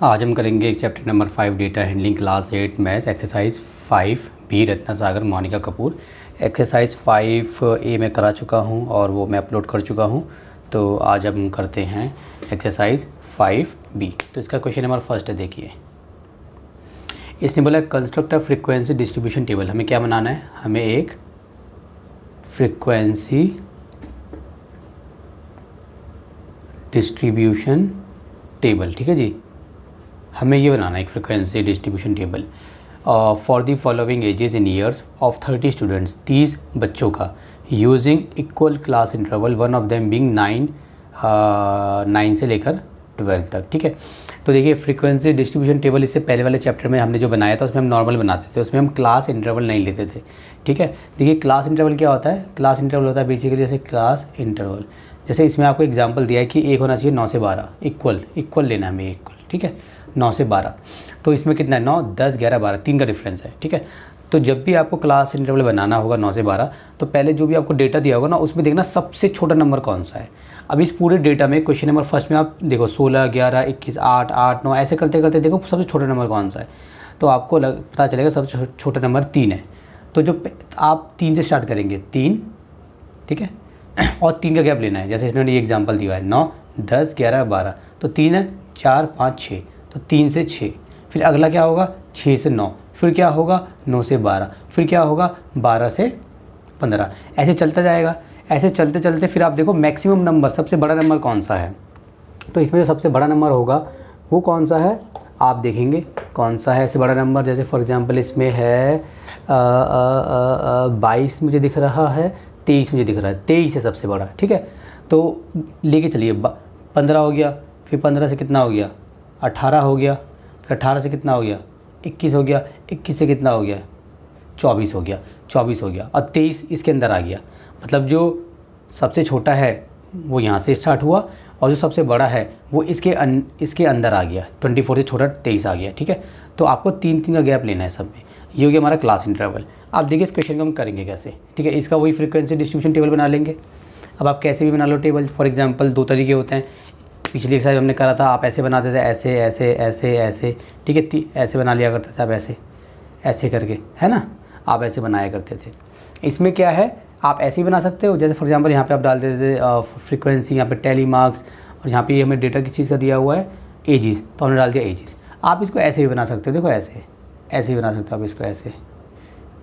आज हम करेंगे chapter number 5 data handling class 8 maths exercise 5 B Ratna Sagar Monika Kapoor. Exercise 5 A में करा चुका हूं और वो मैं अपलोड कर चुका हूं। तो आज हम करते हैं एक्सरसाइज 5 बी। तो इसका क्वेश्चन नंबर फर्स्ट है, देखिए इसने बोला construct a frequency distribution table. हमें क्या बनाना है, हमें एक फ्रीक्वेंसी डिस्ट्रीब्यूशन टेबल, ठीक है जी, हमें ये बनाना है एक frequency distribution table for the following ages in years of 30 students, 30 बच्चों का, using equal class interval, one of them being 9 से लेकर 12 तक। ठीक है, तो देखिए फ्रीक्वेंसी डिस्ट्रीब्यूशन टेबल इससे पहले वाले चैप्टर में हमने जो बनाया था उसमें हम नॉर्मल बनाते थे, उसमें हम क्लास इंटरवल नहीं लेते थे। ठीक है, देखिए क्लास इंटरवल क्या होता है, क्लास इंटरवल होता है बेसिकली जैसे क्लास इंटरवल, जैसे इसमें आपको एग्जांपल दिया है कि एक होना चाहिए 9 से 12, इक्वल लेना है हमें इक्वल। ठीक है, 9 से 12, तो इसमें कितना है 9, 10, 11, 12, 3 का डिफरेंस है। ठीक है, तो जब भी आपको क्लास इंटरवल बनाना होगा 9 से 12, तो पहले जो भी आपको डेटा दिया होगा ना उसमें देखना सबसे छोटा नंबर कौन सा है। अब इस पूरे डेटा में क्वेश्चन नंबर फर्स्ट में आप देखो 16, 11, 21, 8, 8, 9 ऐसे करते करते देखो सबसे छोटा नंबर कौन सा है, तो आपको पता चलेगा सबसे छोटा नंबर 3 है। तो जो आप 3 से स्टार्ट करेंगे 3, ठीक है, और 3 का गैप लेना है। जैसे इसने ये एग्जाम्पल दिया है 9, 10, 11, 12, तो 3 है, 4, 5, 6, तो 3 से 6, फिर अगला क्या होगा 6 से 9, फिर क्या होगा 9 से 12, फिर क्या होगा 12 से 15, ऐसे चलता जाएगा। ऐसे चलते चलते फिर आप देखो मैक्सिमम नंबर, सबसे बड़ा नंबर कौन सा है, तो इसमें जो सबसे बड़ा नंबर होगा वो कौन सा है, आप देखेंगे कौन सा है ऐसे बड़ा नंबर। जैसे फॉर एग्जांपल इसमें है 22 मुझे दिख रहा है, 23 मुझे दिख रहा है, 23 है सबसे बड़ा। ठीक है, तो लेके चलिए 15 हो गया, फिर 15 से कितना हो गया 18 हो गया, फिर 18 से कितना हो गया 21 हो गया, 21 से कितना हो गया 24 हो गया, 24 हो गया, और 23 इसके अंदर आ गया। मतलब जो सबसे छोटा है वो यहाँ से स्टार्ट हुआ और जो सबसे बड़ा है वो इसके अंदर आ गया, 24 से छोटा 23 आ गया। ठीक है, तो आपको 3 का गैप लेना है सब में। ये हो गया हमारा क्लास इंटरवल। आप देखिए इस क्वेश्चन को हम करेंगे कैसे। ठीक है, इसका वही फ्रीक्वेंसी डिस्ट्रीब्यूशन टेबल बना लेंगे। अब आप कैसे भी बना लो टेबल, फॉर एग्जांपल 2 तरीके होते हैं। पिछली एक्सरसाइज हमने करा था, आप ऐसे बनाते थे, ऐसे ऐसे ऐसे ऐसे, ठीक है, ऐसे बना लिया करते थे आप, ऐसे ऐसे करके, है ना, आप ऐसे बनाया करते थे। इसमें क्या है, आप ऐसे ही बना सकते हो। जैसे फॉर एग्जांपल यहाँ पे आप डाल देते थे फ्रीक्वेंसी, यहाँ पे टेली मार्क्स, और यहाँ पे हमें डेटा किस चीज़ का दिया हुआ है एजिस, तो हमने डाल दिया एजिस। आप इसको ऐसे भी बना सकते हो, देखो ऐसे ऐसे ही बना सकते हो आप इसको, ऐसे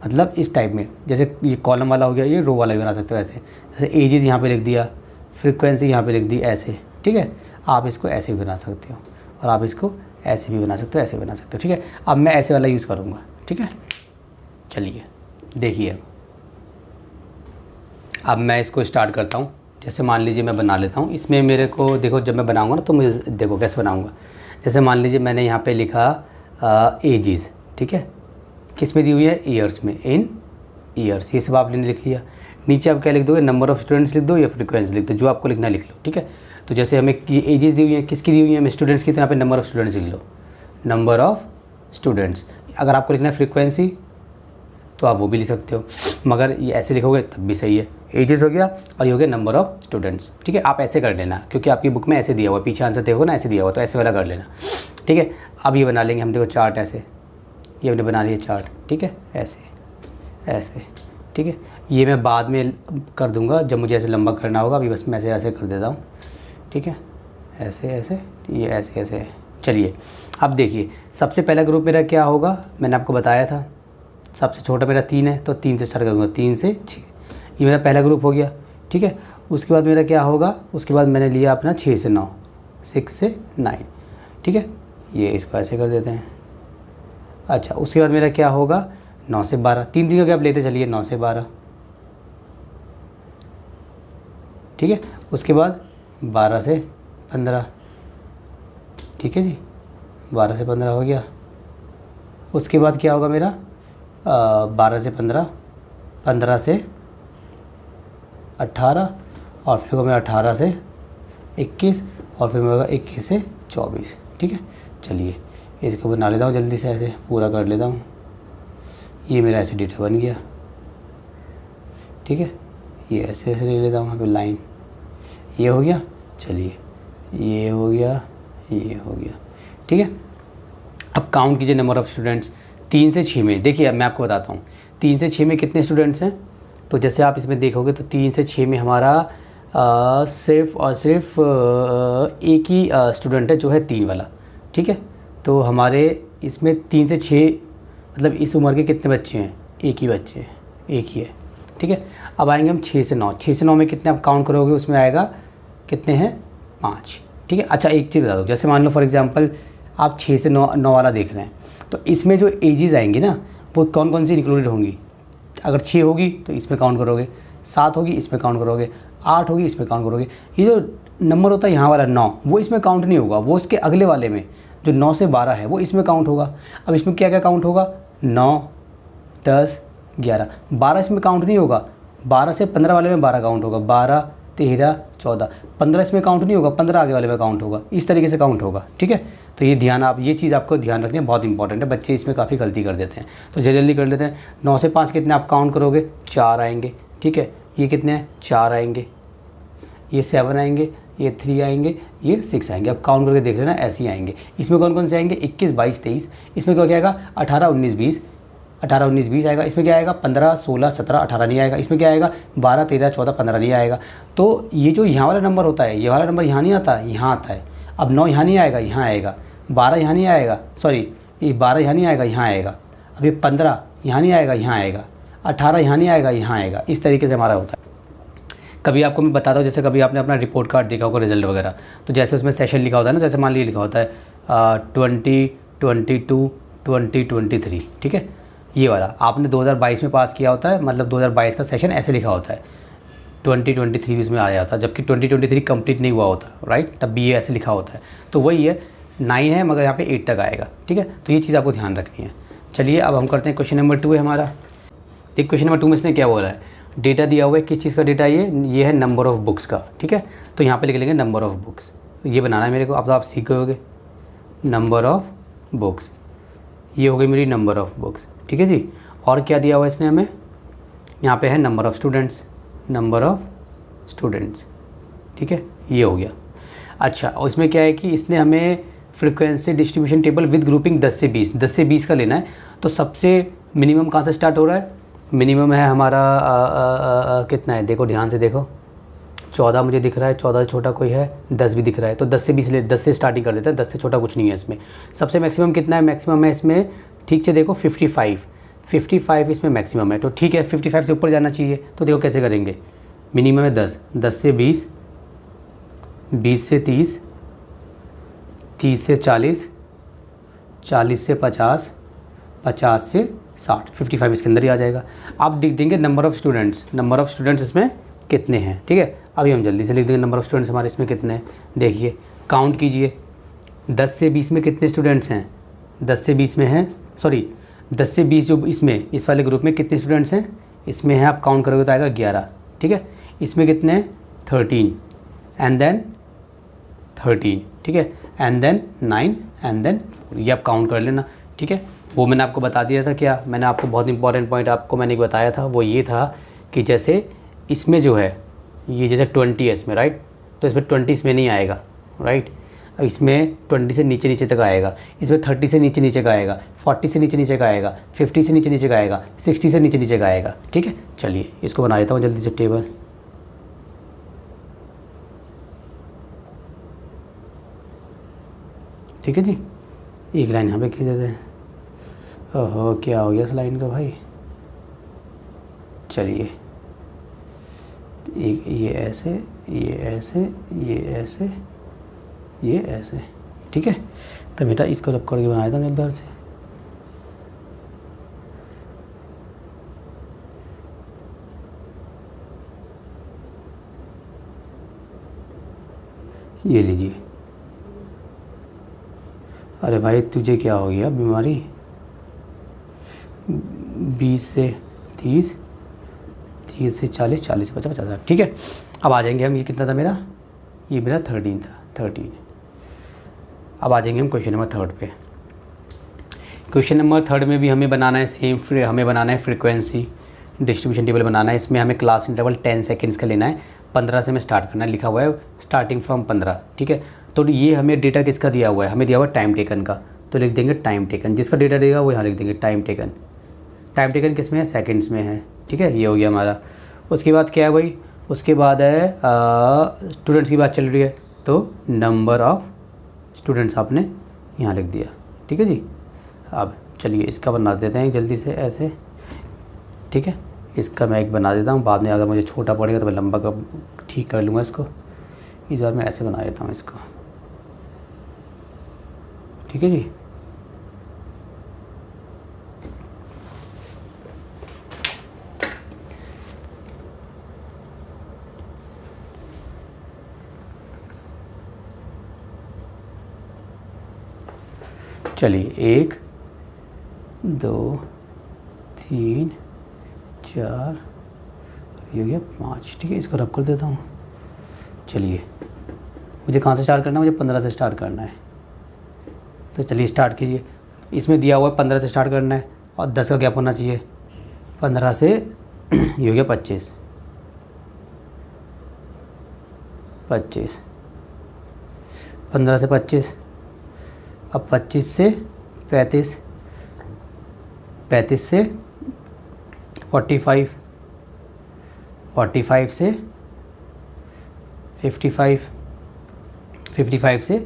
मतलब इस टाइप में, जैसे ये कॉलम वाला हो गया, ये रो वाला भी बना सकते हो ऐसे। जैसे एजिस यहाँ पे लिख दिया, फ्रीक्वेंसी यहाँ पे लिख दी ऐसे। ठीक है, आप इसको ऐसे भी बना सकते हो और आप इसको ऐसे भी बना सकते हो, ऐसे भी बना सकते हो। ठीक है, अब मैं ऐसे वाला यूज़ करूँगा। ठीक है, चलिए देखिए अब मैं इसको स्टार्ट करता हूँ। जैसे मान लीजिए मैं बना लेता हूँ, इसमें मेरे को देखो जब मैं बनाऊँगा ना तो मुझे देखो कैसे बनाऊँगा। जैसे मान लीजिए मैंने यहाँ पे लिखा एजिस, ठीक है, किस में दी हुई है ईयर्स में, इन ईयर्स, ये सब आपने लिख लिया। नीचे आप क्या लिख दोगे, नंबर ऑफ़ स्टूडेंट्स लिख दो या फ्रीक्वेंसी लिख दो, जो आपको लिखना लिख लो। ठीक है, तो जैसे हमें ये एजेस दी हुई है, किसकी दी हुई है, हमें स्टूडेंट्स की, तो यहाँ पे नंबर ऑफ़ स्टूडेंट्स लिख लो, नंबर ऑफ़ स्टूडेंट्स। अगर आपको लिखना है फ्रीक्वेंसी तो आप वो भी लिख सकते हो, मगर ये ऐसे लिखोगे तब भी सही है। एजेस हो गया और ये हो गया नंबर ऑफ़ स्टूडेंट्स। ठीक है, आप ऐसे कर लेना क्योंकि आपकी बुक में ऐसे दिया हुआ है, पीछे आंसर देखो ना ऐसे दिया हुआ, तो ऐसे वाला कर लेना। ठीक है, अब ये बना लेंगे हम, देखो चार्ट ऐसे, ये हमने बना लिया चार्ट। ठीक है, ऐसे ऐसे। ठीक है, ये मैं बाद में कर दूंगा जब मुझे ऐसे लंबा करना होगा, अभी बस मैं ऐसे ऐसे कर देता हूँ। ठीक है, ऐसे ऐसे, ये ऐसे ऐसे है। चलिए अब देखिए सबसे पहला ग्रुप मेरा क्या होगा, मैंने आपको बताया था सबसे छोटा मेरा 3 है, तो 3 से स्टार्ट करूँगा, 3 से 6, ये मेरा पहला ग्रुप हो गया। ठीक है, उसके बाद मेरा क्या होगा, उसके बाद मैंने लिया अपना 6 से 9, 6 से 9। ठीक है, ये इसको ऐसे कर देते हैं। अच्छा, उसके बाद मेरा क्या होगा 9 से 12, 3 का गैप लेते चलिए, 9 से 12। ठीक है, उसके बाद 12 से 15। ठीक है जी, 12 से 15 हो गया। उसके बाद क्या होगा मेरा 12 से 15, 15 से 18, और फिर होगा मेरा 18 से 21, और फिर मेरा 21 से 24। ठीक है, चलिए इसको बना लेता हूँ जल्दी से, ऐसे पूरा कर लेता हूँ। ये मेरा ऐसे डेटा बन गया। ठीक है, ये ऐसे ऐसे ले लेता हूँ यहाँ पे लाइन, ये हो गया। चलिए ये हो गया, ये हो गया, ठीक है। अब काउंट कीजिए नंबर ऑफ़ स्टूडेंट्स 3 से 6 में। देखिए अब मैं आपको बताता हूँ 3 से 6 में कितने स्टूडेंट्स हैं। तो जैसे आप इसमें देखोगे तो 3 से 6 में हमारा सिर्फ और सिर्फ एक ही स्टूडेंट है जो है 3 वाला, ठीक है। तो हमारे इसमें 3 से 6 मतलब इस उम्र के कितने बच्चे हैं, एक ही बच्चे हैं, एक ही है, ठीक है। अब आएंगे हम 6 से 9। 6 से 9 में कितने आप काउंट करोगे, उसमें आएगा कितने हैं, 5, ठीक है। अच्छा एक चीज़ बता दो, जैसे मान लो फॉर एग्जांपल आप 6 से 9 वाला देख रहे हैं, तो इसमें जो एजेस आएंगी ना वो कौन कौन सी इंक्लूडेड होंगी। अगर 6 होगी तो इसमें काउंट करोगे, 7 होगी इसमें काउंट करोगे, 8 होगी इसमें काउंट करोगे। ये जो नंबर होता है यहाँ वाला 9 वो इसमें काउंट नहीं होगा, वो उसके अगले वाले में जो 9 से 12 है वो इसमें काउंट होगा। अब इसमें क्या क्या काउंट होगा, 9, 10, 11, 12 इसमें काउंट नहीं होगा। 12 से 15 वाले में 12 काउंट होगा, 12, 13, 14, 15 इसमें काउंट नहीं होगा, 15 आगे वाले में काउंट होगा। इस तरीके से काउंट होगा, ठीक है। तो ये ध्यान आप ये चीज़ आपको ध्यान रखनी है, बहुत इंपॉर्टेंट है। बच्चे इसमें काफ़ी गलती कर देते हैं, तो जल्दी कर लेते हैं। 9 से 5 कितने आप काउंट करोगे, 4 आएंगे, ठीक है। ये कितने हैं, 4 आएंगे, ये 7 आएंगे, ये 3 आएंगे, ये 6 आएंगे। अब काउंट करके देख लेना, ऐसे ही आएंगे। इसमें कौन कौन से आएंगे, 21, 22, 23। इसमें क्या आएगा, 18, 19, 20, 18, 19, 20 आएगा। इसमें क्या आएगा, 15, 16, 17, 18 नहीं आएगा। इसमें क्या आएगा, 12, 13, 14, 15 नहीं आएगा। तो ये जो यहाँ वाला नंबर होता है, ये वाला नंबर यहाँ नहीं आता, यहाँ आता है। अब 9 यहाँ नहीं आएगा, यहाँ आएगा। 12 यहाँ नहीं आएगा, सॉरी ये 12 यहाँ नहीं आएगा, यहाँ आएगा। अब ये 15 यहाँ नहीं आएगा, यहाँ आएगा। 18 यहाँ नहीं आएगा, यहाँ आएगा। इस तरीके से हमारा होता है। कभी आपको मैं बताता हूँ, जैसे कभी आपने अपना रिपोर्ट कार्ड देखा होगा, रिजल्ट वगैरह, तो जैसे उसमें सेशन लिखा होता है ना, जैसे मान लीजिए लिखा होता है 2022 2023, ठीक है। ये वाला आपने 2022 में पास किया होता है, मतलब 2022 का सेशन ऐसे लिखा होता है, 2023 इसमें आ जाता है, जबकि 2023 कंप्लीट नहीं हुआ होता, राइट। तब भी ये ऐसे लिखा होता है। तो वही है, 9 है मगर यहाँ पे 8 तक आएगा, ठीक है। तो ये चीज़ आपको ध्यान रखनी है। चलिए अब हम करते हैं क्वेश्चन नंबर 2 है हमारा। देखिए क्वेश्चन नंबर 2 में इसने क्या बोला है, डेटा दिया हुआ है, किस चीज़ का डेटा, ये है नंबर ऑफ़ बुक्स का, ठीक है। तो यहाँ पे लिख लेंगे नंबर ऑफ़ बुक्स, ये बनाना है मेरे को। अब तो आप सीख गए होगे, नंबर ऑफ़ बुक्स, ये हो गई मेरी नंबर ऑफ़ बुक्स, ठीक है जी। और क्या दिया हुआ है इसने हमें, यहाँ पे है number of students, number of students, ठीक है, ये हो गया। अच्छा और इसमें क्या है कि इसने हमें frequency distribution table with grouping 10 से 20, 10 से 20 का लेना है। तो सबसे मिनिमम कहाँ से स्टार्ट हो रहा है, मिनिमम है हमारा कितना है, देखो ध्यान से देखो, 14 मुझे दिख रहा है, 14 से छोटा कोई है, 10 भी दिख रहा है। तो 10 से 20 10 से स्टार्टिंग कर देते हैं, 10 से छोटा कुछ नहीं है इसमें। सबसे मैक्सिमम कितना है, मैक्सिमम है इसमें, ठीक से देखो 55 इसमें मैक्सिमम है। तो ठीक है 55 से ऊपर जाना चाहिए। तो देखो कैसे करेंगे, मिनिमम है 10, 10 से 20, 20 से 30, 30 से 40, 40 से 50, 50 से 60, 55 इसके अंदर ही आ जाएगा। आप देख देंगे number of students, number of students इसमें कितने हैं, ठीक है। अभी हम जल्दी से लिख देंगे नंबर ऑफ़ स्टूडेंट्स हमारे इसमें कितने हैं। देखिए काउंट कीजिए, 10 से 20 में कितने स्टूडेंट्स हैं, 10 से 20 में हैं, सॉरी 10 से 20 जो इसमें इस वाले ग्रुप में कितने स्टूडेंट्स हैं, इसमें है आप काउंट करोगे तो आएगा 11, ठीक है। इसमें कितने हैं 13 एंड देन 13, ठीक है, एंड देन 9 एंड देन 4, ये आप काउंट कर लेना, ठीक है। वो मैंने आपको बता दिया था, क्या मैंने आपको बहुत इंपॉर्टेंट पॉइंट आपको मैंने बताया था, वो ये था कि जैसे इसमें जो है ये जैसे 20 है इसमें, राइट, तो इसमें 20 इसमें नहीं आएगा, राइट। इसमें 20 से नीचे नीचे तक आएगा, इसमें 30 से नीचे नीचे का आएगा, 40 से नीचे नीचे का आएगा, 50 से नीचे नीचे का आएगा, 60 से नीचे नीचे का आएगा, ठीक है। चलिए इसको बना देता हूँ जल्दी से टेबल। ठीक है जी, एक लाइन यहाँ पे खींच देते हैं। ओहो क्या हो गया इस लाइन का भाई, चलिए एक ये ऐसे, ये ऐसे, ये ऐसे, ये ऐसे, ठीक है। तो बेटा इसको रब करके बनाया था मेरे से, ये लीजिए। अरे भाई तुझे क्या हो गया बीमारी, 20 से 30, 30 से 40, 40 से 50, 50, ठीक है। अब आ जाएंगे हम, ये कितना था मेरा, ये मेरा 13 था, 13। अब आ जाएंगे हम क्वेश्चन नंबर 3 पे। क्वेश्चन नंबर 3 में भी हमें बनाना है सेम, हमें बनाना है फ्रीक्वेंसी डिस्ट्रीब्यूशन टेबल बनाना है। इसमें हमें क्लास इंटरवल 10 सेकेंड्स का लेना है, 15 से हमें स्टार्ट करना है, लिखा हुआ है स्टार्टिंग फ्रॉम 15, ठीक है। तो ये हमें डेटा किसका दिया हुआ है, हमें दिया हुआ है टाइम टेकन का, तो लिख देंगे टाइम टेकन। जिसका डेटा देगा वो यहाँ लिख देंगे टाइम टेकन। टाइम टेकन किस में है, सेकंड्स में है, ठीक है, ये हो गया हमारा। उसके बाद क्या है भाई, उसके बाद है स्टूडेंट्स की बात चल रही है, तो नंबर ऑफ़ स्टूडेंट्स आपने यहाँ लिख दिया, ठीक है जी। अब चलिए इसका बना देते हैं जल्दी से ऐसे, ठीक है, इसका मैं एक बना देता हूँ, बाद में अगर मुझे छोटा पड़ेगा तो मैं लंबा का ठीक कर लूँगा इसको। इस बार मैं ऐसे बना देता हूँ इसको, ठीक है जी। चलिए 1 2 3 4 ये हो गया 5, ठीक है, इसको रब कर देता हूँ। चलिए मुझे कहाँ से स्टार्ट करना है, मुझे 15 से स्टार्ट करना है, तो चलिए स्टार्ट कीजिए। इसमें दिया हुआ है 15 से स्टार्ट करना है और 10 का गैप होना चाहिए। 15 से ये हो गया 25, 15 से 25, अब 25 से 35, 35 से 45, 45 से 55, 55 से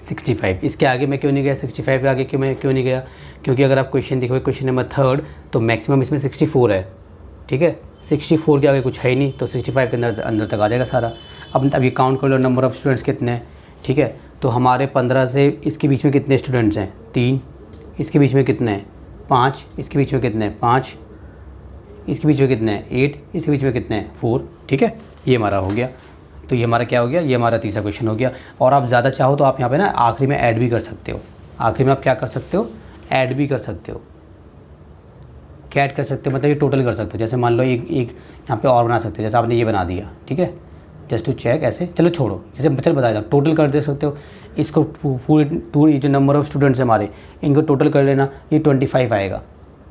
65। इसके आगे मैं क्यों नहीं गया, 65 के आगे क्यों नहीं गया, क्योंकि अगर आप क्वेश्चन देखोगे क्वेश्चन नंबर 3 तो मैक्सिमम इसमें 64 है, ठीक है, 64 के आगे कुछ है ही नहीं, तो 65 के अंदर तक आ जाएगा सारा। अब ये काउंट कर लो नंबर ऑफ़ स्टूडेंट्स कितने हैं, ठीक है, तो हमारे 15 से इसके बीच में कितने स्टूडेंट्स हैं, 3, इसके बीच में कितने हैं 5, इसके बीच में कितने हैं 5, इसके बीच में कितने हैं 8, इसके बीच में कितने हैं 4, ठीक है, ये हमारा हो गया। तो ये हमारा क्या हो गया, ये हमारा तीसरा क्वेश्चन हो गया। और आप ज़्यादा चाहो तो आप यहाँ पे ना आखिरी में ऐड भी कर सकते हो, आखिरी में आप क्या कर सकते हो, ऐड भी कर सकते हो। क्या ऐड कर सकते हो मतलब ये टोटल कर सकते हो, जैसे मान लो एक यहाँ पे और बना सकते हो, जैसे आपने ये बना दिया, ठीक है, जस्ट टू चेक ऐसे, चलो छोड़ो, जैसे चल बता देता हूँ, टोटल कर दे सकते हो इसको, पूरी जो नंबर ऑफ़ स्टूडेंट्स हैं हमारे, इनको टोटल कर लेना, ये 25 आएगा,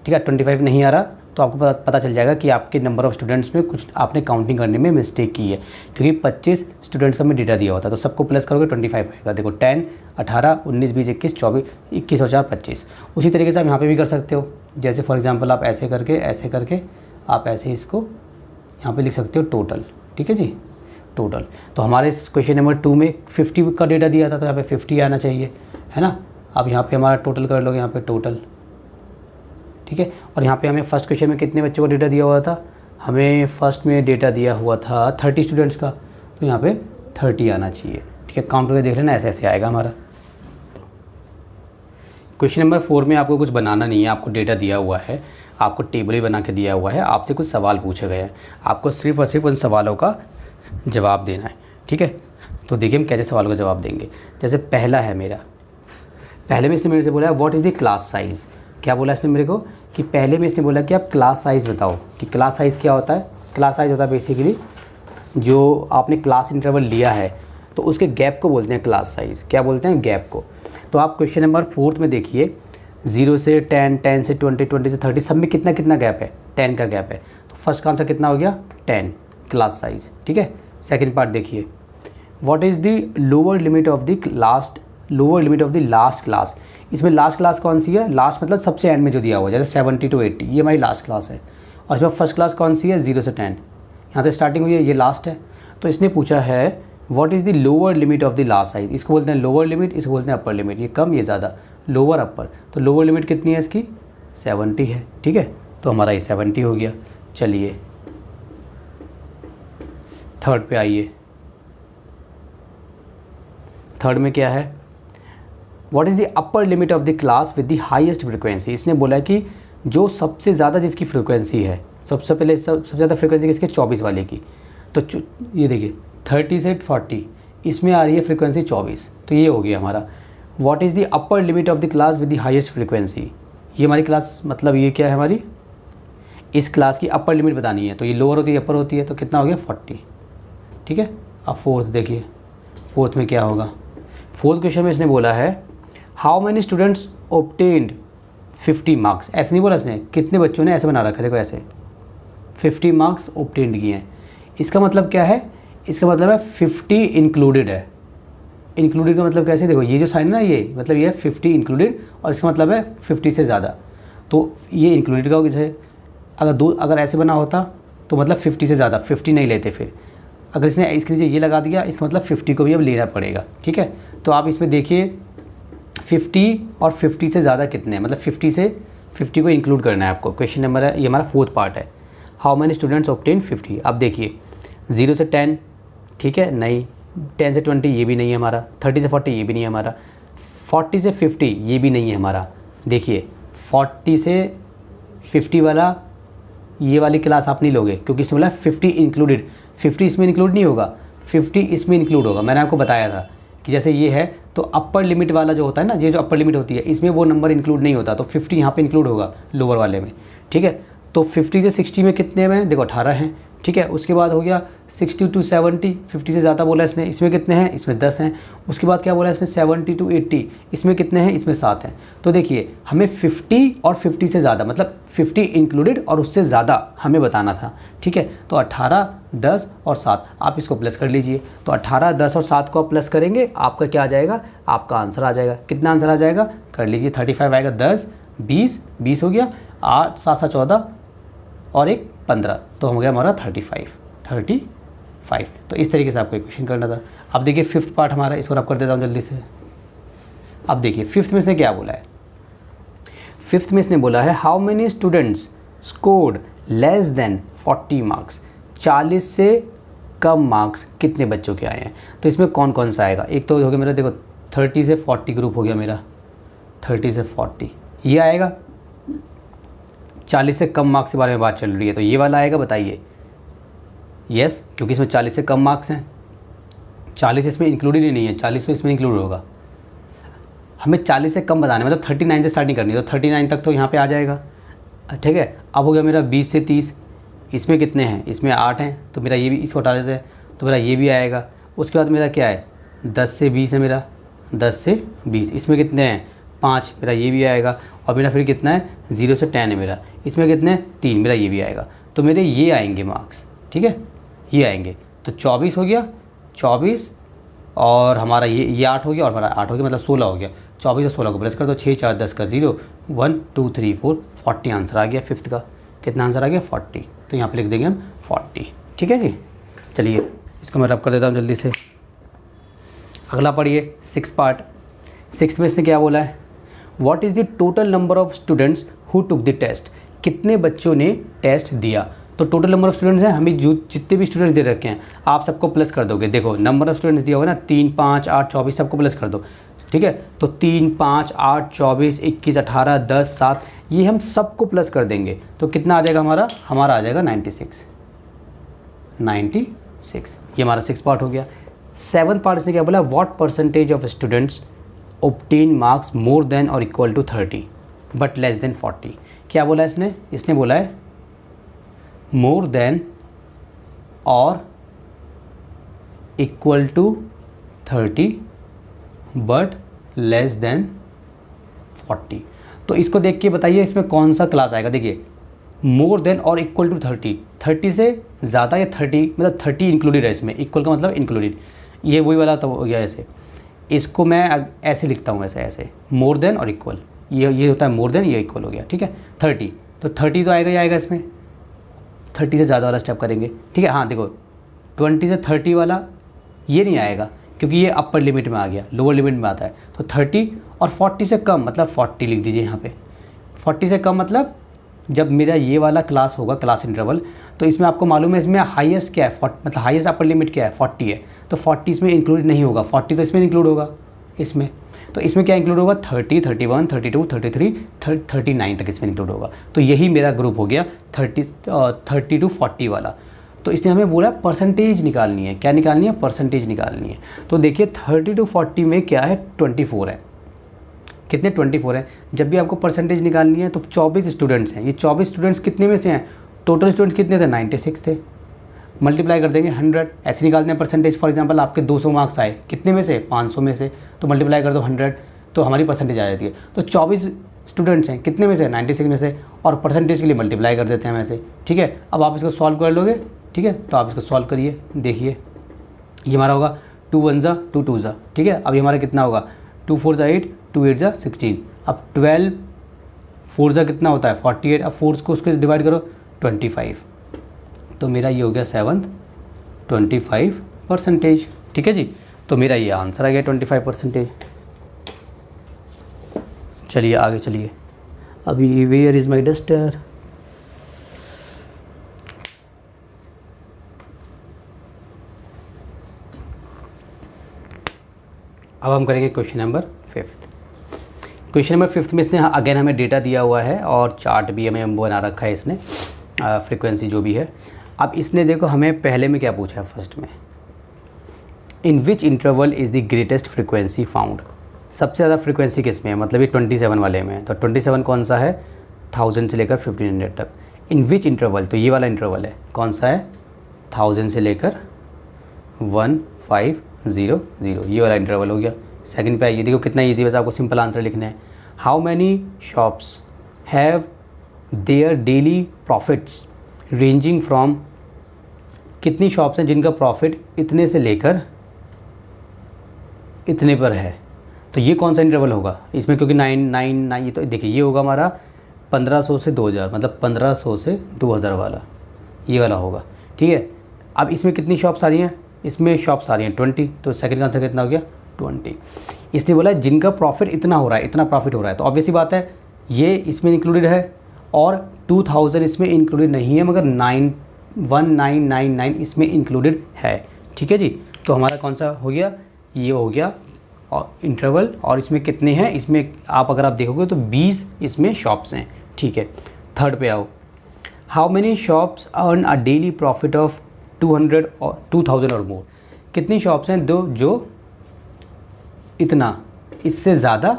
ठीक है। 25 नहीं आ रहा तो आपको पता चल जाएगा कि आपके नंबर ऑफ़ स्टूडेंट्स में कुछ आपने काउंटिंग करने में मिस्टेक की है, क्योंकि 25 स्टूडेंट्स का मैं डेटा दिया होता है, तो सबको प्लस करोगे 25 आएगा। देखो 10 18 19 20 21 24 21 और 4 25। उसी तरीके से आप यहाँ पे भी कर सकते हो, जैसे फॉर एग्जांपल आप ऐसे करके आप ऐसे इसको यहाँ पे लिख सकते हो टोटल, ठीक है जी, टोटल। तो हमारे क्वेश्चन नंबर 2 में 50 का डेटा दिया था, तो यहाँ पे 50 आना चाहिए, है ना। अब यहाँ पे हमारा टोटल कर लोगे, यहाँ पे टोटल, ठीक है। और यहाँ पे हमें फर्स्ट क्वेश्चन में कितने बच्चों का डेटा दिया हुआ था, हमें फर्स्ट में डेटा दिया हुआ था 30 स्टूडेंट्स का, तो यहाँ पे 30 आना चाहिए, ठीक है। काउंट करके देख लेना, ऐसे ऐसे आएगा हमारा। क्वेश्चन नंबर 4 में आपको कुछ बनाना नहीं है, आपको डेटा दिया हुआ है, आपको टेबल ही बना के दिया हुआ है, आपसे कुछ सवाल पूछे गए हैं, आपको सिर्फ और सिर्फ उन सवालों का जवाब देना है, ठीक है। तो देखिए हम कैसे सवालों का जवाब देंगे। जैसे पहला है मेरा, पहले में इसने मेरे से बोला है what is the class size. क्या बोला इसने मेरे को कि पहले में इसने बोला कि आप क्लास साइज़ बताओ, कि क्लास साइज़ क्या होता है। क्लास साइज़ होता है बेसिकली जो आपने क्लास इंटरवल लिया है तो उसके गैप को बोलते हैं क्लास साइज़। क्या बोलते हैं, गैप को। तो आप क्वेश्चन नंबर 4 में देखिए 0 से 10, 10 से 20, 20 से 30, सब में कितना कितना गैप है, 10 का गैप है। तो फर्स्ट का आंसर कितना हो गया, 10 क्लास साइज़, ठीक है। सेकेंड पार्ट देखिए, what is the lower limit of the last class. इसमें लास्ट क्लास कौन सी है, लास्ट मतलब सबसे एंड में जो दिया हुआ है, जैसे 70 to 80 ये हमारी लास्ट क्लास है। और इसमें फर्स्ट क्लास कौन सी है, 0 से 10, यहाँ से स्टार्टिंग हुई है, ये लास्ट है। तो इसने पूछा है what is the lower limit of the last size. इसको बोलते हैं लोअर लिमिट, इसको बोलते हैं अपर लिमिट। ये कम, ये ज़्यादा, लोअर अपर। तो लोअर लिमिट कितनी है इसकी, 70 है, ठीक है। तो हमारा ये 70 हो गया। चलिए थर्ड पे आइए। थर्ड में क्या है, what is the upper limit of the class with the highest frequency. इसने बोला कि जो सबसे ज़्यादा जिसकी फ्रिक्वेंसी है, सबसे ज़्यादा फ्रिक्वेंसी किसकी, 24 वाले की। तो ये देखिए 30 से 40 इसमें आ रही है फ्रिक्वेंसी 24, तो ये हो गया हमारा। What is the upper limit of the class with the highest frequency. ये हमारी क्लास मतलब ये क्या है, हमारी इस क्लास की अपर लिमिट बतानी है। तो ये लोअर होती है, अपर होती है, तो कितना हो गया 40, ठीक है। अब फोर्थ देखिए, फोर्थ में क्या होगा। फोर्थ क्वेश्चन में इसने बोला है how many students obtained 50 marks. ऐसे नहीं बोला इसने, कितने बच्चों ने, ऐसे बना रखा है, देखो ऐसे 50 मार्क्स ऑब्टेन्ड किए हैं। इसका मतलब क्या है, इसका मतलब है 50 इंक्लूडेड है, इंक्लूडेड का मतलब कैसे, देखो ये जो साइन है ना, ये मतलब ये है 50 इंक्लूडेड और इसका मतलब है 50 से ज़्यादा, तो ये इंक्लूडेड का जैसे अगर ऐसे बना होता तो मतलब 50 से ज़्यादा, 50 नहीं लेते फिर। अगर इसने इसके नीचे ये लगा दिया, इसका मतलब 50 को भी अब लेना पड़ेगा, ठीक है। तो आप इसमें देखिए 50 और 50 से ज़्यादा कितने हैं, मतलब 50 से 50 को इंक्लूड करना है आपको। क्वेश्चन नंबर है, ये हमारा 4th पार्ट है। How many students obtain 50। अब देखिए 0 से 10, ठीक है, नहीं। 10 से 20 ये भी नहीं है हमारा, 30 से 40 ये भी नहीं है हमारा, 40 से 50 ये भी नहीं है हमारा। देखिए 40 से 50 वाला, ये वाली क्लास आप नहीं लोगे क्योंकि इसमें बोला 50 इंक्लूडेड, 50 इसमें इंक्लूड नहीं होगा, 50 इसमें इंक्लूड होगा। मैंने आपको बताया था कि जैसे ये है तो अपर लिमिट वाला जो होता है ना, ये जो अपर लिमिट होती है इसमें वो नंबर इंक्लूड नहीं होता, तो 50 यहाँ पे इंक्लूड होगा लोअर वाले में, ठीक है। तो 50 से 60 में कितने में, देखो 18 हैं, ठीक है। उसके बाद हो गया 60 to 70, 50 से ज़्यादा बोला इसने, इसमें कितने हैं, इसमें 10 हैं। उसके बाद क्या बोला इसने 70 to 80, इसमें कितने हैं, इसमें 7 हैं। तो देखिए हमें 50 और 50 से ज़्यादा, मतलब 50 इंक्लूडेड और उससे ज़्यादा हमें बताना था, ठीक है। तो 18, 10 और 7 आप इसको प्लस कर लीजिए। तो 18, 10 और 7 को आप प्लस करेंगे, आपका क्या आ जाएगा, आपका आंसर आ जाएगा। कितना आंसर आ जाएगा, कर लीजिए, 35 आएगा। 10, 20 हो गया, 8, 7, 7, 14 और एक 15, तो हो गया हमारा 35। तो इस तरीके से आपको क्वेश्चन करना था। अब देखिए 5th पार्ट हमारा, इसको रब कर देता हूँ जल्दी से। अब देखिए 5th में इसने क्या बोला है, 5th में इसने बोला है how many students scored less than 40 marks. 40 से कम मार्क्स कितने बच्चों के आए हैं। तो इसमें कौन कौन सा आएगा, एक तो हो गया मेरा, देखो 30 से 40 ग्रुप हो गया मेरा, 30 से 40 ये आएगा। 40 से कम मार्क्स के बारे में बात चल रही है, तो ये वाला आएगा, बताइए। यस, क्योंकि इसमें 40 से कम मार्क्स हैं, 40 इसमें इंक्लूडेड ही नहीं है, 40 तो इसमें इंक्लूड होगा। हमें 40 से कम बताना है, मतलब 39 से स्टार्टिंग करनी है, तो 39 तक तो यहाँ पे आ जाएगा, ठीक है। अब हो गया मेरा 20 से 30, इसमें कितने हैं, इसमें 8 हैं, तो मेरा ये भी, इसको हटा देते हैं, तो मेरा ये भी आएगा। उसके बाद मेरा क्या है, 10 से 20 है मेरा, 10 से 20, इसमें कितने हैं, 5, मेरा ये भी आएगा। और मेरा फिर कितना है, 0 से 10 है मेरा, इसमें कितने हैं, 3, मेरा ये भी आएगा। तो मेरे ये आएंगे मार्क्स, ठीक है, ये आएंगे। तो 24 हो गया, 24 और हमारा ये 8 हो गया और हमारा 8 हो गया, मतलब 16 हो गया। 24 और 16 को प्लस कर दो, 6, 4, 10 का 0, 1, 2, 3, 4, 40 आंसर आ गया 5th का। कितना आंसर आ गया, 40। तो यहाँ पे लिख देंगे हम 40, ठीक है जी। चलिए इसको मैं रब कर देता हूँ जल्दी से। अगला पढ़िए 6th पार्ट। 6th में इसने क्या बोला है, what is the total number of students who took the test. कितने बच्चों ने टेस्ट दिया। तो टोटल नंबर ऑफ स्टूडेंट्स हैं, हमें जो जितने भी स्टूडेंट्स दे रखे हैं आप सबको प्लस कर दोगे। देखो नंबर ऑफ स्टूडेंट्स दिया हुआ है ना, 3, 5, 8, 24 सबको प्लस कर दो, ठीक है। तो 3, 5, 8, 24, 21, 18, 10, 7 ये हम सबको प्लस कर देंगे। तो कितना आ जाएगा हमारा आ जाएगा 96। ये हमारा 6th पार्ट हो गया। 7th पार्ट इसने क्या बोला, what percentage of students obtain marks more than और equal to 30 but less than 40। क्या बोला इसने बोला है मोर देन और equal to 30 but less than 40। तो इसको देख के बताइए इसमें कौन सा क्लास आएगा। देखिए मोर देन और इक्वल टू 30 से ज़्यादा या 30, मतलब 30 इंक्लूडेड है इसमें, इक्वल का मतलब इंक्लूडेड, ये वही वाला तो हो गया। ऐसे इसको मैं ऐसे लिखता हूँ, ऐसे मोर देन और इक्वल, ये होता है मोर देन, ये इक्वल हो गया, ठीक है। 30 तो 30 तो आएगा ही आएगा इसमें, 30 से ज़्यादा वाला स्टेप करेंगे, ठीक है। हाँ देखो 20 से 30 वाला ये नहीं आएगा क्योंकि ये अपर लिमिट में आ गया, लोअर लिमिट में आता है। तो 30 और 40 से कम मतलब 40 लिख दीजिए यहाँ पे। 40 से कम मतलब जब मेरा ये वाला क्लास होगा, क्लास इंटरवल, तो इसमें आपको मालूम है इसमें हाईएस्ट क्या है, मतलब हाईएस्ट अपर लिमिट क्या है, 40 है। तो 40 इसमें इंक्लूड नहीं होगा, 40 तो इसमें इंक्लूड होगा इसमें। तो इसमें क्या इंक्लूड होगा, 30, 31, 32, 33, 39 तक इसमें इंक्लूड होगा। तो यही मेरा ग्रुप हो गया 30 to 40 वाला। तो इसने हमें बोला परसेंटेज निकालनी है। क्या निकालनी है, परसेंटेज निकालनी है। तो देखिए 30 to 40 में क्या है, 24 है। कितने, 24 है। जब भी आपको परसेंटेज निकालनी है तो 24 स्टूडेंट्स हैं। ये 24 स्टूडेंट्स कितने में से हैं, टोटल स्टूडेंट्स कितने थे, 96 थे। मल्टीप्लाई कर देंगे 100, ऐसे निकालते हैं परसेंटेज। फॉर एग्जांपल आपके 200 मार्क्स आए, कितने में से, 500 में से, तो मल्टीप्लाई कर दो 100, तो हमारी परसेंटेज आ जाती है। तो 24 स्टूडेंट्स हैं, कितने में से, 96 में से, और परसेंटेज के लिए मल्टीप्लाई कर देते हैं वैसे, ठीक है। अब आप इसको सॉल्व कर लोगे, ठीक है। तो आप इसको सॉल्व करिए, देखिए ये हमारा होगा 2 1 ज़ा 2 2 ज़ा, ठीक है। अभी हमारा कितना होगा, 2 4 ज़ा 8, 2 8 ज़ा 16। अब 12 4 ज़ा कितना होता है 48। अब 4 को उसके डिवाइड करो 25, तो मेरा ये हो गया 7th 25%, ठीक है जी। तो मेरा ये आंसर आ गया 25%। चलिए आगे चलिए। अभी वेयर इज़ माई डस्टर। अब हम करेंगे क्वेश्चन नंबर 5। क्वेश्चन नंबर 5 में इसने अगेन हमें डेटा दिया हुआ है और चार्ट भी हमें बना रखा है इसने, फ्रीक्वेंसी जो भी है। अब इसने देखो हमें पहले में क्या पूछा है, फर्स्ट में in which interval is the greatest frequency found. सबसे ज़्यादा फ्रीक्वेंसी किस में है, मतलब ये 27 वाले में है। तो 27 कौन सा है, 1000 से लेकर 1500 तक। इन विच इंटरवल, तो ये वाला इंटरवल है, कौन सा है, 1000 से लेकर 1500, ये वाला इंटरवल हो गया। सेकंड पे आइए, देखो कितना ईजी, बस आपको सिंपल आंसर लिखना है। How many shops have their daily profits ranging from, कितनी शॉप्स हैं जिनका प्रॉफिट इतने से लेकर इतने पर है। तो ये कौन सा इंटरवल होगा इसमें, क्योंकि 999, ये तो देखिए ये होगा हमारा 1500 से 2000, मतलब 1500 से 2000 वाला, ये वाला होगा, ठीक है। अब इसमें कितनी शॉप्स आ रही हैं, इसमें शॉप्स आ रही हैं 20, तो सेकंड का आंसर कितना हो गया 20। इसने बोला जिनका प्रॉफिट इतना हो रहा है, इतना प्रॉफिट हो रहा है, तो ऑब्वियसली बात है ये इसमें इंक्लूडेड है और 2000 इसमें इंक्लूडेड नहीं है, मगर 1999 इसमें इंक्लूडेड है, ठीक है जी। तो हमारा कौन सा हो गया, ये हो गया और इंटरवल। और इसमें कितने हैं, इसमें आप अगर आप देखोगे तो 20 इसमें शॉप्स हैं, ठीक है। थर्ड पे आओ, how many shops earn a daily profit of 200 और 2000 और मोर। कितनी शॉप्स हैं दो जो इतना, इससे ज़्यादा,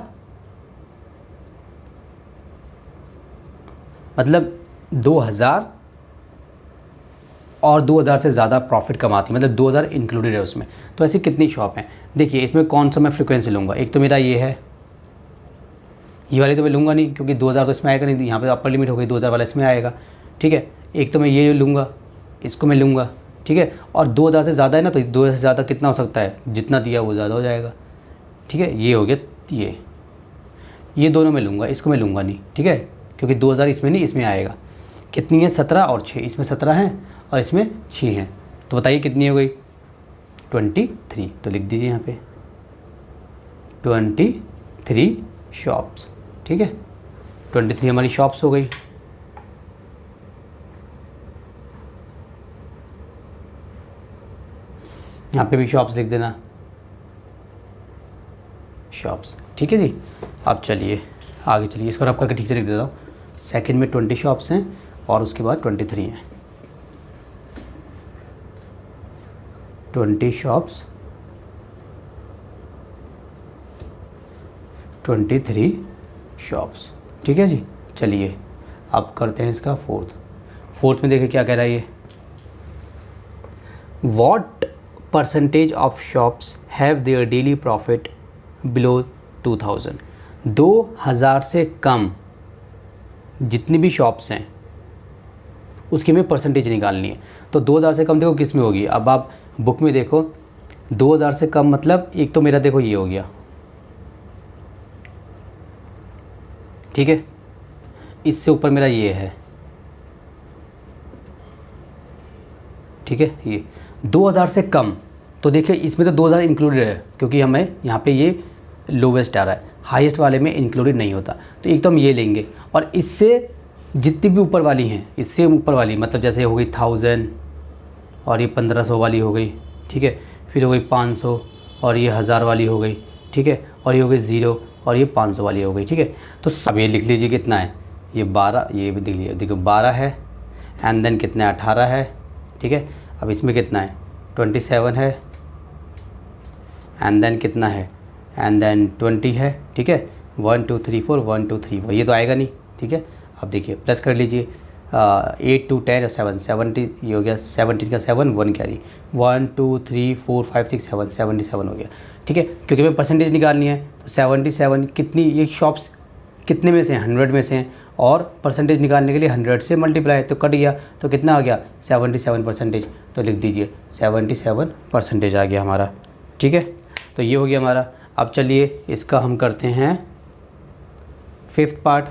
मतलब 2000 और 2000 से ज़्यादा प्रॉफिट कमाती, मतलब 2000 इंक्लूडेड है उसमें। तो ऐसी कितनी शॉप हैं, देखिए इसमें कौन सा मैं फ्रीक्वेंसी लूँगा। एक तो मेरा ये है, ये वाली तो मैं लूँगा नहीं क्योंकि 2000 तो इसमें आएगा नहीं, यहाँ पे अपर लिमिट हो गई, 2000 वाला इसमें आएगा, ठीक है। एक तो मैं ये लूँगा, इसको मैं लूँगा, ठीक है। और 2000 से ज़्यादा है ना, तो 2000 से ज़्यादा कितना हो सकता है, जितना दिया वो ज़्यादा हो जाएगा, ठीक है। ये हो गया, ये दोनों मैं लूँगा, इसको मैं लूँगा नहीं, ठीक है, क्योंकि 2000 इसमें नहीं, इसमें आएगा। कितनी है, 17 और 6, इसमें 17 हैं और इसमें 6 हैं, तो बताइए कितनी हो गई, 23। तो लिख दीजिए यहाँ पे 23 शॉप्स, ठीक है। 23 हमारी शॉप्स हो गई। यहाँ पे भी शॉप्स लिख देना, शॉप्स, ठीक है जी। अब चलिए आगे चलिए, इसको रब करके ठीक से लिख देता हूँ। सेकंड में 20 शॉप्स हैं और उसके बाद 23 हैं, 20 शॉप्स 23 शॉप्स, ठीक है जी। चलिए अब करते हैं इसका फोर्थ में देखिए क्या कह रहा है ये, what percentage of shops have their daily profit below 2000। 2000 से कम जितनी भी शॉप्स हैं उसकी हमें परसेंटेज निकालनी है। तो 2000 से कम देखो किस में होगी, अब आप बुक में देखो 2000 से कम मतलब एक तो मेरा देखो ये हो गया, ठीक है। इससे ऊपर मेरा ये है, ठीक है। ये 2000 से कम, तो देखिए इसमें तो 2000 इंक्लूडेड है क्योंकि हमें यहाँ पे ये लोवेस्ट आ रहा है, हाईएस्ट वाले में इंक्लूडेड नहीं होता। तो एक तो हम ये लेंगे और इससे जितनी भी ऊपर वाली हैं, इससे ऊपर वाली मतलब जैसे हो गई 1000 और ये 1500 वाली हो गई, ठीक है। फिर हो गई 500 और ये 1000 वाली हो गई, ठीक है। और ये हो गई 0 और ये 500 वाली हो गई, ठीक है। तो सब ये लिख लीजिए कितना है, ये 12, ये भी देख लीजिए, देखो 12 है एंड देन कितना है 18 है, ठीक है। अब इसमें कितना है 27 है एंड देन कितना है एंड देन 20 है, ठीक है। 1 2 3 4 1 2 3 4, ये तो आएगा नहीं, ठीक है। अब देखिए प्लस कर लीजिए 8 2 10 7 70, ये हो गया 17 का 7 1 कैरी, 1 2 3 4 5 6 7 77 हो गया, ठीक है। क्योंकि हमें परसेंटेज निकालनी है तो 77 कितनी, ये शॉप्स कितने में से हैं, 100 में से हैं और परसेंटेज निकालने के लिए 100 से मल्टीप्लाई तो कट गया, तो कितना आ गया 77%। तो लिख दीजिए 77% आ गया हमारा, ठीक है, तो ये हो गया हमारा। अब चलिए इसका हम करते हैं 5th पार्ट।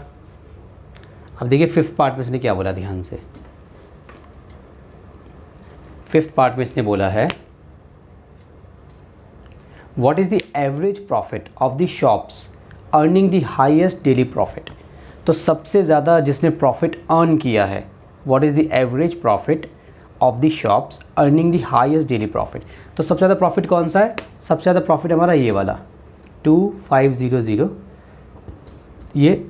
अब देखिए 5th पार्ट में इसने क्या बोला, ध्यान से। 5th पार्ट में इसने बोला है what is the average profit of the shops earning the highest daily profit. तो सबसे ज़्यादा जिसने प्रॉफिट अर्न किया है, what is the average profit of the shops earning the highest daily profit. तो सबसे ज़्यादा प्रॉफिट कौन सा है, सबसे ज़्यादा प्रॉफिट हमारा ये वाला 2500, ये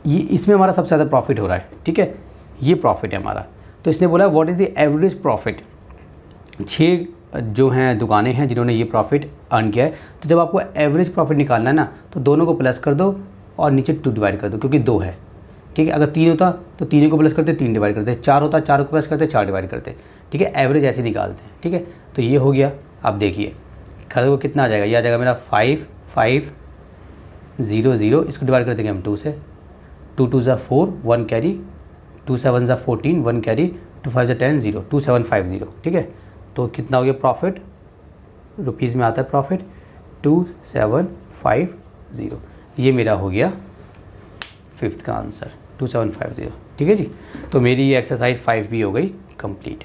इसमें हमारा सबसे ज़्यादा प्रॉफिट हो रहा है। ठीक है, ये प्रॉफिट है हमारा। तो इसने बोला what is the average profit. 6 जो हैं दुकानें हैं जिन्होंने ये प्रॉफिट अर्न किया है। तो जब आपको एवरेज प्रॉफिट निकालना है ना, तो दोनों को प्लस कर दो और नीचे 2 डिवाइड कर दो, क्योंकि 2 है। ठीक है, अगर 3 होता तो 3 को प्लस करते 3 डिवाइड करते, 4 होता 4 को प्लस करते 4 डिवाइड करते। ठीक है, एवरेज ऐसे निकालते हैं। ठीक है, तो ये हो गया। अब देखिए खर्च को कितना आ जाएगा, ये आ जाएगा मेरा 5500। इसको डिवाइड कर देंगे हम 2 से, 2 2 ज़ा 4, 1 कैरी, 2 7 ज़ा 14, 1 कैरी, 2 5 ज़ा 10, 0, 2750। ठीक है, तो कितना हो गया प्रॉफिट, रुपीज़ में आता है प्रॉफिट 2750। ये मेरा हो गया 5th का आंसर 2750। ठीक है जी, तो मेरी ये एक्सरसाइज 5 भी हो गई कंप्लीट।